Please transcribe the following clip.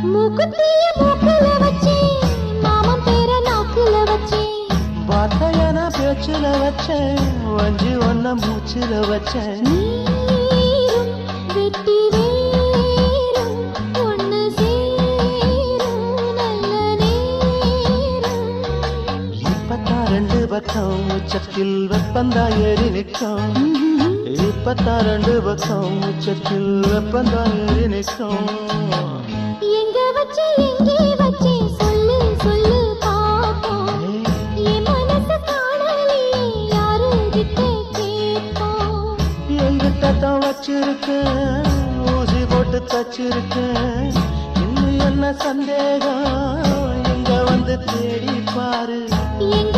மூக்குத்திய மூக்குல வச்சேன் மாமன் பேர நாக்குல வச்சேன் வார்த்தையான பேச்சுல வச்சேன் வஞ்சி ஒன்ன மூச்சுல வச்சேன் நீரும் வெட்டி வேரும் ஒண்ணு சேரும் நல்ல நேரம் இப்பத்தான் ரெண்டு பக்கம் உச்சத்தில் வெப்பந்தா ஏறி நிற்கும் இப்பத்தான் ரெண்டு பக்கம் உச்சத்தில் வெப்பந்தா ஏறி நிற்கும் எங்க வச்சே எங்கே வச்சே சொல்லு சொல்லு பாப்போம் என் மனசு காணலே யாரு கிட்ட கேட்போம் எங்கிட்டத்தான் வச்சிருக்கேன் ஊசி போட்டு தச்சிருக்கேன் இன்னும் என்ன சந்தேகம் எங்க வந்து தேடி பாரு எங்க